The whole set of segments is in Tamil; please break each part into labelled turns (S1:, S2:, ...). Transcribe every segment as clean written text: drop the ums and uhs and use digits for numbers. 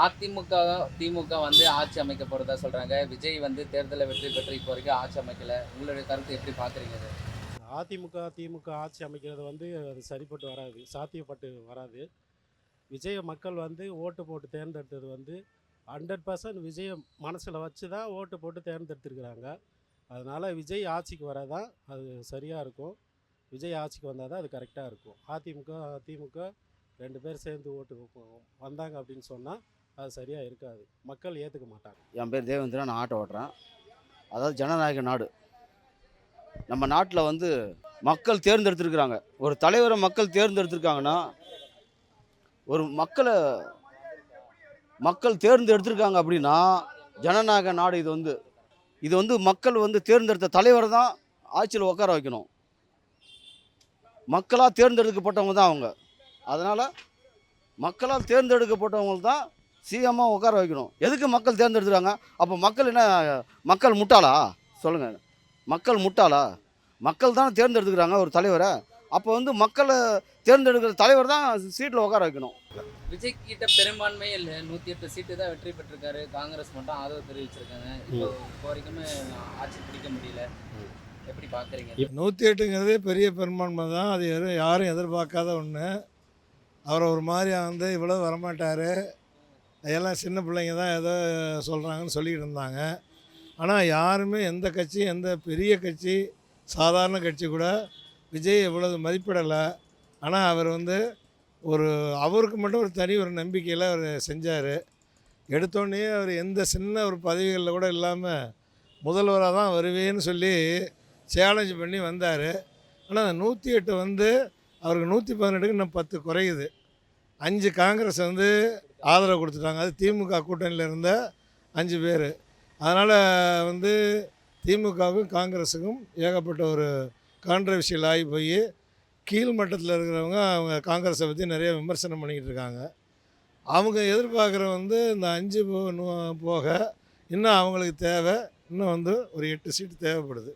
S1: அதிமுக திமுக வந்து ஆட்சி அமைக்க போறதா சொல்றாங்க. விஜய் வந்து தேர்தலில் வெற்றி பெற்று இப்போ வரைக்கும் ஆட்சி அமைக்கல. உங்களுடைய கருத்து எப்படி பாக்குறீங்க அது?
S2: அதிமுக திமுக ஆட்சி அமைக்கிறது வந்து அது சரிப்பட்டு வராது, சாத்தியப்பட்டு வராது. விஜய மக்கள் வந்து ஓட்டு போட்டு தேர்ந்தெடுத்தது வந்து 100% விஜய மனசில் வச்சு தான் ஓட்டு போட்டு தேர்ந்தெடுத்துருக்குறாங்க. அதனால் விஜய் ஆட்சிக்கு வரதான் அது சரியாக இருக்கும். விஜய் ஆட்சிக்கு வந்தால் தான் அது கரெக்டாக இருக்கும். அதிமுக திமுக 2 பேர் சேர்ந்து ஓட்டு வந்தாங்க அப்படின்னு சொன்னால் அது சரியாக இருக்காது, மக்கள் ஏற்றுக்க மாட்டாங்க.
S3: என் பேர் தேவேந்திரன், நான் ஆட்டோ ஓட்டுறேன். அதாவது ஜனநாயக நாடு. நம்ம நாட்டில் வந்து மக்கள் தேர்ந்தெடுத்துருக்குறாங்க. ஒரு தலைவரை மக்கள் தேர்ந்தெடுத்துருக்காங்கன்னா, ஒரு மக்கள் தேர்ந்தெடுத்துருக்காங்க அப்படின்னா ஜனநாயக நாடு. இது வந்து மக்கள் வந்து தேர்ந்தெடுத்த தலைவரை தான் ஆட்சியில் உட்கார வைக்கணும். மக்களால் தேர்ந்தெடுக்கப்பட்டவங்க தான் அவங்க. அதனால் மக்களால் தேர்ந்தெடுக்கப்பட்டவங்க தான் சிஎம்மாக உட்கார வைக்கணும். எதுக்கு மக்கள் தேர்ந்தெடுத்துருக்காங்க? அப்போ மக்கள் என்ன, மக்கள் முட்டாளா? சொல்லுங்கள், மக்கள் முட்டாளா? மக்கள் தான் தேர்ந்தெடுத்துக்கிறாங்க ஒரு தலைவரை. அப்போ வந்து மக்களை தேர்ந்தெடுக்கிற தலைவர் தான் சீட்டில் உட்கார வைக்கணும்.
S1: விஜய் கிட்ட பெரும்பான்மை இல்லை, 108 சீட்டு தான் வெற்றி பெற்றிருக்காரு. காங்கிரஸ் மட்டும் ஆதரவு தெரிவிச்சிருக்காங்க. இப்போ வரைக்குமே ஆட்சி பிடிக்க முடியல. எப்படி பார்க்குறீங்க?
S4: 108ங்கிறதே பெரிய பெரும்பான்மை தான். அது யாரும் எதிர்பார்க்காத ஒன்று. அவரை ஒரு மாதிரி வந்து இவ்வளோ வரமாட்டார், அதெல்லாம் சின்ன பிள்ளைங்க தான் ஏதோ சொல்கிறாங்கன்னு சொல்லிக்கிட்டு இருந்தாங்க. ஆனால் யாருமே எந்த கட்சி, எந்த பெரிய கட்சி, சாதாரண கட்சி கூட விஜய் இவ்வளவு மதிப்பிடலை. ஆனால் அவர் வந்து அவருக்கு மட்டும் ஒரு தனி ஒரு நம்பிக்கையில் அவர் செஞ்சார். எடுத்தோடனே அவர் எந்த சின்ன ஒரு பதவிகளில் கூட இல்லாமல் முதல்வராக தான் வருவேன்னு சொல்லி சேலஞ்ச் பண்ணி வந்தார். ஆனால் அந்த 108 வந்து அவருக்கு 118க்கு இன்னும் 10 குறையுது. 5 காங்கிரஸ் வந்து ஆதரவு கொடுத்துட்டாங்க. அது திமுக கூட்டணியில் இருந்த 5 பேர். அதனால் வந்து திமுகவுக்கும் காங்கிரஸுக்கும் ஏகப்பட்ட ஒரு கான்ட்ரவர்ஷியல் ஆகி போய் கீழ்மட்டத்தில் இருக்கிறவங்க அவங்க காங்கிரஸை பற்றி நிறைய விமர்சனம் பண்ணிக்கிட்டு இருக்காங்க. அவங்க எதிர்பார்க்குற வந்து இந்த 5 போக இன்னும் அவங்களுக்கு தேவை, இன்னும் வந்து ஒரு 8 சீட்டு தேவைப்படுது.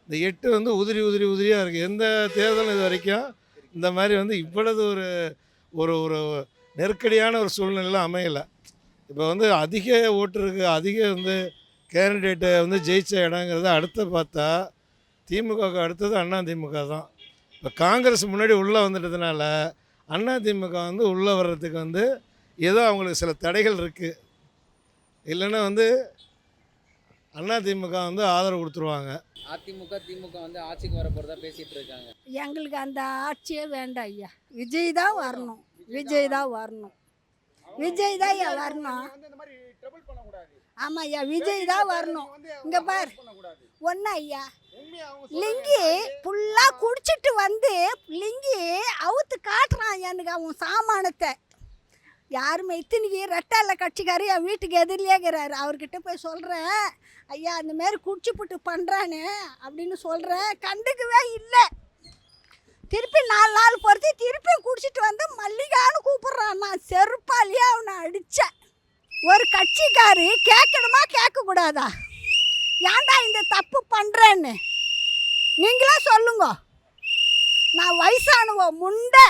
S4: இந்த 8 வந்து உதிரியாக இருக்குது. எந்த தேர்தலும் இது வரைக்கும் இந்த மாதிரி வந்து இவ்வளவு ஒரு ஒரு நெருக்கடியான ஒரு சூழ்நிலை அமையலை. இப்போ வந்து அதிக ஓட்டு இருக்குது, அதிக வந்து கேண்டிடேட்டை வந்து ஜெயிச்ச இடங்கிறத அடுத்து பார்த்தா திமுகவுக்கு அடுத்தது அதிமுக தான். இப்போ காங்கிரஸ் முன்னாடி உள்ளே வந்துட்டதுனால அதிமுக வந்து உள்ளே வர்றதுக்கு வந்து ஏதோ அவங்களுக்கு சில தடைகள் இருக்குது. இல்லைன்னா வந்து அதிமுக வந்து ஆதரவு கொடுத்துருவாங்க.
S1: அதிமுக திமுக வந்து ஆட்சிக்கு வர போகிறதா பேசிகிட்டு இருக்காங்க.
S5: எங்களுக்கு அந்த ஆட்சியே வேண்டாம் ஐயா. விஜய் தான் வரணும், விஜய் தான் வரணும், விஜய் தான் ஐயா வரணும். ஆமாம் ஐயா, விஜய் தான் வரணும். இங்கே பார் ஒன்றா ஐயா, லிங்கி ஃபுல்லாக குடிச்சிட்டு வந்து லிங்கி அவுத்து காட்டுறான் எனக்கு அவன் சாமானத்தை. யாருமே இத்தனைக்கு ரெட்டால கட்சிக்காரு என் வீட்டுக்கு எதிரிலே இருக்கிறாரு. அவர்கிட்ட போய் சொல்கிறேன், ஐயா அந்தமாரி குடிச்சுப்புட்டு பண்ணுறான்னு அப்படின்னு சொல்கிறேன். கண்டுக்கவே இல்லை. திருப்பி 4 நாள் பொறுத்து திருப்பி குடிச்சிட்டு வந்து மல்லிகான்னு கூப்பிட்றான். நான் செருப்பாலேயே அவனை அடித்தேன். ஒரு கட்சிக்காரு கேட்கணுமா கேட்கக்கூடாதா? ஏன்டா இந்த தப்பு பண்ணுறேன்னு நீங்களா சொல்லுங்க. நான் வயசானுவோ முண்டை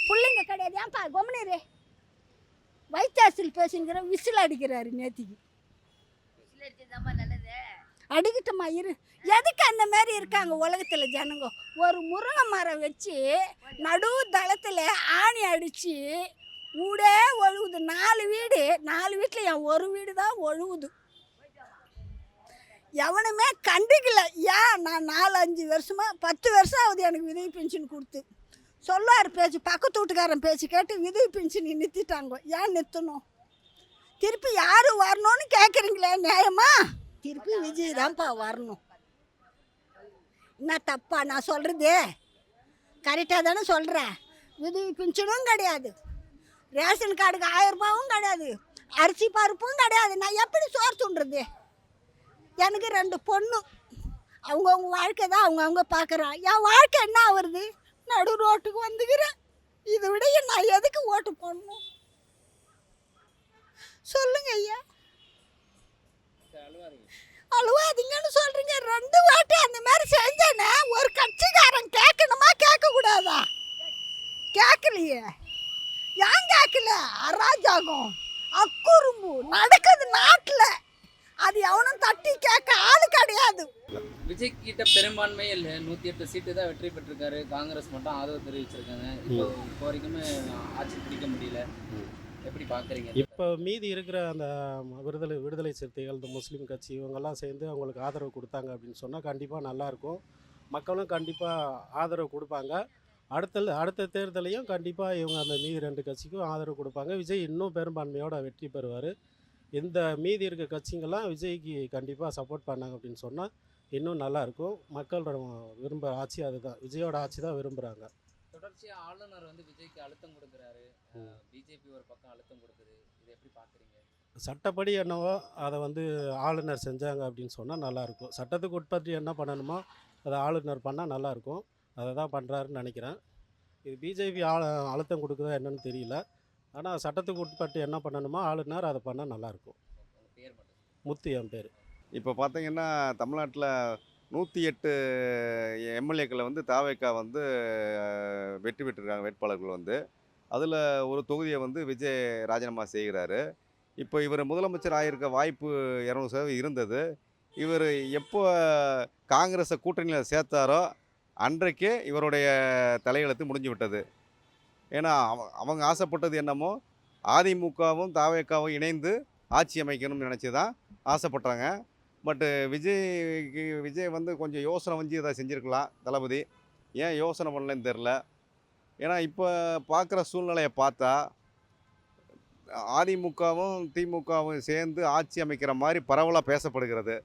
S5: பிள்ளைங்க கிடையாது. ஏன்ப்பா கொமனீரு வைத்தாசில் பேசுங்கிற விசில் அடிக்கிறாரு. நேத்திக்கு அடிக்கிட்டமா இரு. எதுக்கு அந்த மாதிரி இருக்காங்க உலகத்தில் ஜனங்க? ஒரு முருங்கை மரம் வச்சு நடு தளத்தில் ஆணி அடித்து ஊடே ஒழுகுது. 4 வீடு, 4 வீட்டில் என் ஒரு வீடு தான் ஒழுகுது. எவனுமே கண்டுக்கல. ஏன் நான் 4-5 வருஷமாக 10 வருஷம் ஆகுது எனக்கு விதவை பென்ஷன் கொடுத்து. சொல்லார் பேச்சு, பக்கத்து வீட்டுக்காரன் பேச்சு கேட்டு விதவை பென்ஷன் நிறுத்திட்டாங்க. ஏன் நிறுத்தணும்? திருப்பி யார் வரணும்னு கேட்குறீங்களே, நியாயமா? திருப்பி விஜய் தான்ப்பா வரணும். என்ன தப்பா நான் சொல்கிறது? கரெக்டாக தானே சொல்கிறேன். விதவை பென்ஷனும் கிடையாது, ரேஷன் கார்டுக்கு 1000 ரூபாவும் கிடையாது, அரிசி பருப்பும் கிடையாது. நான் எப்படி சோறு துண்டுறது? எனக்கு 2 பொண்ணு, அவங்கவுங்க வாழ்க்கை தான் அவங்கவுங்க பார்க்குறான். என் வாழ்க்கை என்ன ஆகுறது? நடு ரோட்டுக்கு வந்துக்கிறேன். இதை விட நான் எதுக்கு ஓட்டு போடணும் சொல்லுங்க ஐயா. அழுவாதீங்கன்னு சொல்கிறீங்க. 2 வாட்டி அந்த மாதிரி செஞ்சேன்னா ஒரு கட்சிக்காரன் கேட்கணுமா கேட்கக்கூடாதா? கேட்கலையே. ஏன் கேட்கல? அராஜகம் அக்குறும்பு நடக்குது நாட்டில். அது எவனும் தட்டி கேட்க ஆளு கிடையாது.
S1: விஜய் கிட்ட பெரும்பான்மை இல்லை, 108 சீட்டு தான் வெற்றி பெற்றிருக்காரு. காங்கிரஸ் மட்டும் ஆதரவு தெரிவிச்சிருக்காங்க. இப்போ வரைக்குமே ஆட்சி பிடிக்க முடியல. எப்படி பார்க்குறீங்க?
S2: இப்போ மீதி இருக்கிற அந்த விடுதலை சிறுத்தைகள், இந்த முஸ்லீம் கட்சி இவங்கெல்லாம் சேர்ந்து அவங்களுக்கு ஆதரவு கொடுத்தாங்க அப்படின்னு சொன்னால் கண்டிப்பாக நல்லாயிருக்கும். மக்களும் கண்டிப்பாக ஆதரவு கொடுப்பாங்க. அடுத்த தேர்தலையும் கண்டிப்பாக இவங்க அந்த மீதி 2 கட்சிக்கும் ஆதரவு கொடுப்பாங்க. விஜய் இன்னும் பெரும்பான்மையோட வெற்றி பெறுவார். இந்த மீதி இருக்க கட்சிங்கெல்லாம் விஜய்க்கு கண்டிப்பாக சப்போர்ட் பண்ணாங்க அப்படின்னு சொன்னால் இன்னும் நல்லாயிருக்கும். மக்கள் விரும்ப ஆட்சி அதுதான், விஜயோட ஆட்சி தான் விரும்புகிறாங்க.
S1: தொடர்ச்சியாக ஆளுநர் வந்து விஜய்க்கு அழுத்தம் கொடுக்குறாரு, பிஜேபி ஒரு பக்கம் அழுத்தம் கொடுக்குது. இதை எப்படி பார்க்குறீங்க?
S2: சட்டப்படி என்னவோ அதை ஆளுநர் செஞ்சாங்க அப்படின்னு சொன்னால் நல்லாயிருக்கும். சட்டத்துக்கு உட்பட்டு என்ன பண்ணணுமோ அதை ஆளுநர் பண்ணால் நல்லாயிருக்கும். அதை தான் பண்ணுறாருன்னு நினைக்கிறேன். இது பிஜேபி அழுத்தம் கொடுக்குதா என்னன்னு தெரியல. ஆனால் சட்டத்துக்கு உட்பட்டு என்ன பண்ணணுமோ ஆளுநர் அதை பண்ணால் நல்லாயிருக்கும்.
S1: உங்கள் பேர் மட்டும்?
S2: முத்து என் பேர்.
S6: இப்போ பார்த்தீங்கன்னா தமிழ்நாட்டில் 108 எம்எல்ஏக்களை தாவேக்கா வெற்றி பெற்றிருக்காங்க வேட்பாளர்கள். அதில் ஒரு தொகுதியை விஜய் ராஜினாமா செய்கிறாரு. இப்போ இவர் முதலமைச்சர் ஆகியிருக்க வாய்ப்பு 200% இருந்தது. இவர் எப்போ காங்கிரஸை கூட்டணியில் சேர்த்தாரோ அன்றைக்கே இவருடைய தலையெழுத்து முடிஞ்சு விட்டது. ஏன்னா அவங்க ஆசைப்பட்டது என்னமோ அதிமுகவும் தாவேக்காவும் இணைந்து ஆட்சி அமைக்கணும்னு நினச்சி தான் ஆசைப்பட்டாங்க. பட்டு விஜய் கொஞ்சம் யோசனை இதை செஞ்சுருக்கலாம். தளபதி ஏன் யோசனை பண்ணலன்னு தெரில. ஏன்னா இப்போ பார்க்குற சூழ்நிலையை பார்த்தா அதிமுகவும் திமுகவும் சேர்ந்து ஆட்சி அமைக்கிற மாதிரி பரவலாக பேசப்படுகிறது.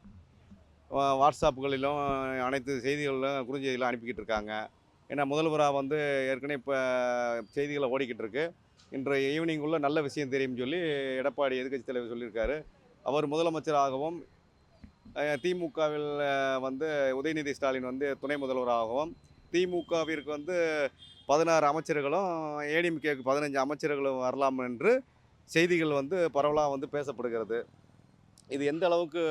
S6: வாட்ஸ்அப்புகளிலும் அனைத்து செய்திகளிலும் குறுஞ்செய்திகளும் அனுப்பிக்கிட்டு இருக்காங்க. ஏன்னா முதல்வராக ஏற்கனவே இப்போ செய்திகளை ஓடிக்கிட்டு இருக்கு. இன்றைய ஈவினிங்குள்ளே நல்ல விஷயம் தெரியும்னு சொல்லி எடப்பாடி எதிர்க்கட்சி தலைவர் சொல்லியிருக்காரு. அவர் முதலமைச்சராகவும் திமுகவில் உதயநிதி ஸ்டாலின் துணை முதல்வராகவும் திமுகவிற்கு 16 அமைச்சர்களும் ஏடிஎம்கேக்கு 15 அமைச்சர்களும் வரலாம் என்று செய்திகள் பரவலாக பேசப்படுகிறது. இது எந்த அளவுக்கு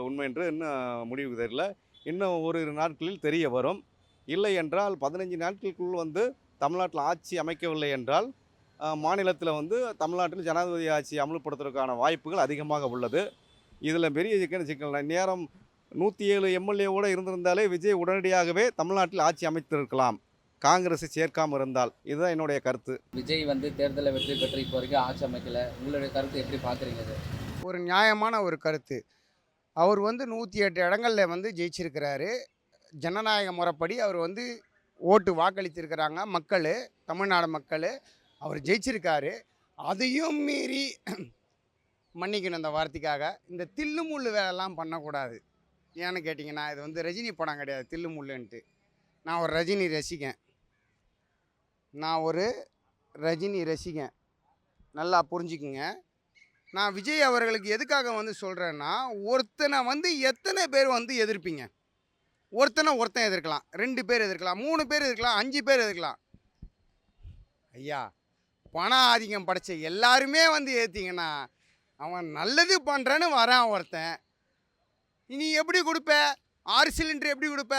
S6: உண்மை என்று இன்னும் முடிவு தெரியல. இன்னும் ஓரிரு நாட்களில் தெரிய வரும். இல்லை என்றால் 15 நாட்களுக்குள் தமிழ்நாட்டில் ஆட்சி அமைக்கவில்லை என்றால் மாநிலத்தில் தமிழ்நாட்டில் ஜனாதிபதி ஆட்சி அமல்படுத்துவதற்கான வாய்ப்புகள் அதிகமாக உள்ளது. இதில் பெரிய சிக்கல் நேரம் 107 எம்எல்ஏவோடு இருந்திருந்தாலே விஜய் உடனடியாகவே தமிழ்நாட்டில் ஆட்சி அமைத்திருக்கலாம், காங்கிரஸை சேர்க்காமல் இருந்தால். இதுதான் என்னுடைய கருத்து.
S1: விஜய் தேர்தலில் வெற்றி பெற்று இப்போ வரைக்கும் ஆட்சி அமைக்கலை. உங்களுடைய கருத்து எப்படி பார்க்குறீங்க? அது
S7: ஒரு நியாயமான ஒரு கருத்து. அவர் 108 இடங்களில் ஜெயிச்சிருக்கிறாரு. ஜனநாயக முறைப்படி அவர் ஓட்டு வாக்களித்திருக்கிறாங்க மக்கள், தமிழ்நாடு மக்கள். அவர் ஜெயிச்சிருக்காரு. அதையும் மீறி மன்னிக்கணும் இந்த வார்த்தைக்காக, இந்த தில்லு முள்ளு வேலைலாம் பண்ணக்கூடாது. ஏன்னு கேட்டிங்கன்னா இது ரஜினி படம் கிடையாது தில்லு முள்ளுன்ட்டு. நான் ஒரு ரஜினி ரசிகன், நல்லா புரிஞ்சுக்குங்க. நான் விஜய் அவர்களுக்கு எதுக்காக சொல்கிறேன்னா, ஒருத்தனை எத்தனை பேர் எதிர்ப்பீங்க? ஒருத்தன் எதிர்க்கலாம், 2 பேர் எதிர்க்கலாம், 3 பேர் எதிர்க்கலாம், 5 பேர் எதிர்க்கலாம். ஐயா, பண ஆதிக்கம் படைச்ச எல்லாருமே ஏற்றிங்கன்னா அவன் நல்லது பண்ணுறேன்னு வரான் ஒருத்தன். நீ எப்படி கொடுப்ப? 6 சிலிண்டர் எப்படி கொடுப்ப?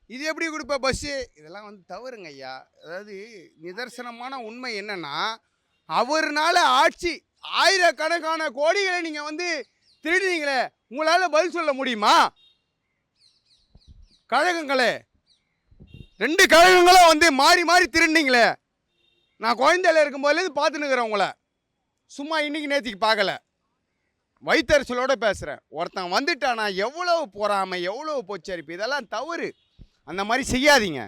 S7: இது எப்படி கொடுப்ப? பஸ்ஸு இதெல்லாம் தவறுங்க ஐயா. அதாவது நிதர்சனமான உண்மை என்னென்னா, அவர்னால ஆட்சி ஆயிரக்கணக்கான கோடிகளை நீங்கள் திருடுனீங்களே, உங்களால் பதில் சொல்ல முடியுமா? கழகங்களே, 2 கழகங்களும் மாறி மாறி திருடுனீங்களே. நான் குழந்தையில இருக்கும்போதுலேருந்து பார்த்துன்னு இருக்கிறேன் உங்களை. சும்மா இன்றைக்கி நேற்றுக்கு பார்க்கல, வைத்தறிச்சலோடு பேசுகிறேன். ஒருத்தன் வந்துட்டானா எவ்வளோ பொறாமை, எவ்வளோ பொச்சரிப்பு, இதெல்லாம் தவறு. அந்த மாதிரி செய்யாதீங்க.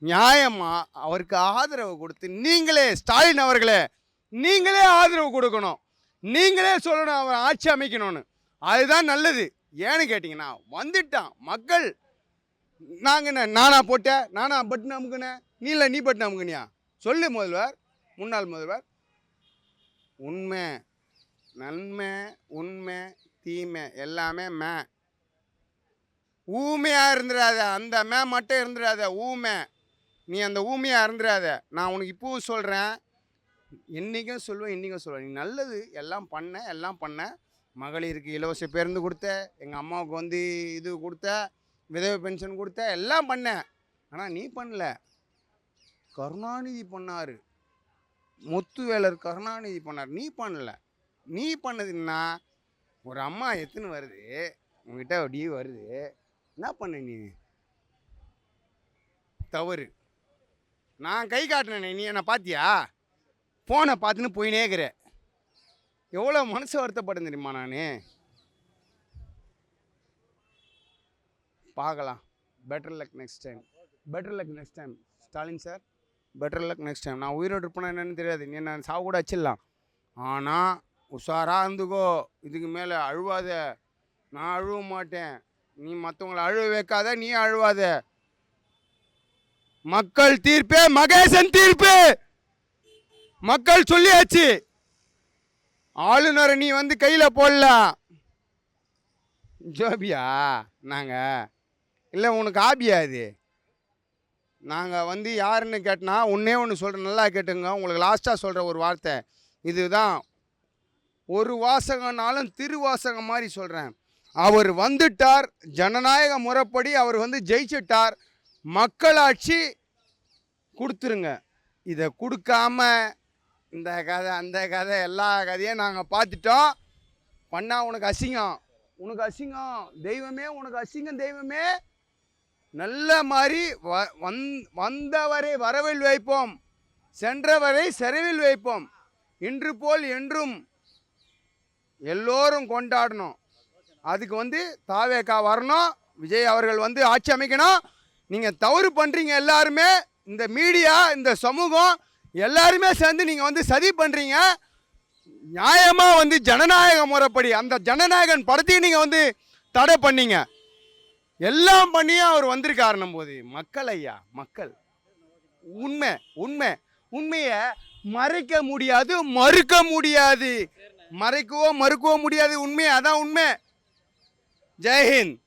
S7: நியாயமாக அவருக்கு ஆதரவு கொடுத்து நீங்களே, ஸ்டாலின் அவர்களே, நீங்களே ஆதரவு கொடுக்கணும். நீங்களே சொல்லணும் அவர் ஆட்சி அமைக்கணும்னு. அதுதான் நல்லது. ஏன்னு கேட்டிங்கன்னா வந்துட்டான் மக்கள். நானா போட்டேன், நானா பட்டன் அமுக்குனேன், நீ இல்லை நீ பட்டன் அமுக்குனியா? சொல்லு முதல்வர், முன்னாள் முதல்வர். உண்மை, நன்மை, உண்மை, தீமை எல்லாமே ஊமையாக இருந்துடாத. அந்த மட்டும் இருந்துடாத, ஊமை. நீ அந்த ஊமையாக இருந்துடாத. நான் உனக்கு இப்பவும் சொல்கிறேன், என்றைக்கும் சொல்லுவேன், இன்றைக்கும் சொல்லுவேன். நீ நல்லது எல்லாம் பண்ண. மகளிருக்கு இலவச பேருந்து கொடுத்த, எங்கள் அம்மாவுக்கு இது கொடுத்த, விதவை பென்ஷன் கொடுத்த, எல்லாம் பண்ண. ஆனால் நீ பண்ணல, கருணாநிதி பண்ணார். முத்துவேலர் கருணாநிதி பண்ணார், நீ பண்ணல. நீ பண்ணதுன்னா ஒரு அம்மா எத்துன்னு வருது உங்ககிட்ட அப்படியே வருது, என்ன பண்ண நீ? தவறு. நான் கை காட்டினேனே, நீ என்னை பார்த்தியா? ஃபோனை பார்த்துன்னு போயினே இருக்கிற. எவ்வளோ மனசு வருத்தப்படும் தெரியுமா? நான் பார்க்கலாம். Better luck next time, better luck next time. Stalin sir, better luck next time. நான் உயிரோடு இருப்பேனா என்னன்னு தெரியாது, நீ நான் சாவு கூட வச்சிடலாம். ஆனால் உஷாராக இருந்துக்கோ, இதுக்கு மேலே அழுவாத. நான் அழுவ மாட்டேன், நீ மற்றவங்களை அழுவ வைக்காத, நீ அழுவாத. மக்கள் தீர்ப்பே மகேசன் தீர்ப்பு. மக்கள் சொல்லியாச்சு. ஆளுநரை நீ வந்து கையில் போடலாம். ஜோபியா நாங்கள் இல்லை, உனக்கு ஆபியா இது? நாங்கள் வந்து யாருன்னு கேட்டனா ஒன்றே ஒன்று சொல்கிறேன், நல்லா கேட்டுங்க. உங்களுக்கு லாஸ்ட்டாக சொல்கிற ஒரு வார்த்தை இதுதான். ஒரு வாசகனாலும் திருவாசகம் மாதிரி சொல்கிறேன். அவர் வந்துட்டார், ஜனநாயக முறைப்படி அவர் வந்து ஜெயிச்சிட்டார். மக்களாட்சி கொடுத்துருங்க. இதை கொடுக்காம இந்த கதை அந்த கதை எல்லா கதையும் நாங்கள் பார்த்துட்டோம். பண்ணால் உனக்கு அசிங்கம், உனக்கு அசிங்கம். தெய்வமே உனக்கு அசிங்கம். தெய்வமே நல்ல மாதிரி வந்தவரை வரவில் வைப்போம், சென்றவரை செலவில் வைப்போம். இன்று போல் என்றும் எல்லோரும் கொண்டாடணும். அதுக்கு வந்து தாவேகா வரணும், விஜய் அவர்கள் வந்து ஆட்சி அமைக்கணும். நீங்கள் தவறு பண்ணுறீங்க எல்லாருமே, இந்த மீடியா இந்த சமூகம் எல்லாருமே சேர்ந்து நீங்கள் வந்து சதி பண்ணுறீங்க. நியாயமாக வந்து ஜனநாயக முறைப்படி அந்த ஜனநாயகன் படத்தையும் நீங்கள் வந்து தடை பண்ணீங்க. எல்லாம் பண்ணியும் அவர் வந்திருக்காருன்னும் போது மக்கள் ஐயா, மக்கள் உண்மை உண்மை உண்மையை மறைக்க முடியாது, மறுக்க முடியாது. மறைக்கவோ மறுக்கவோ முடியாது உண்மையை. அதான் உண்மை. ஜெய்ஹிந்த்.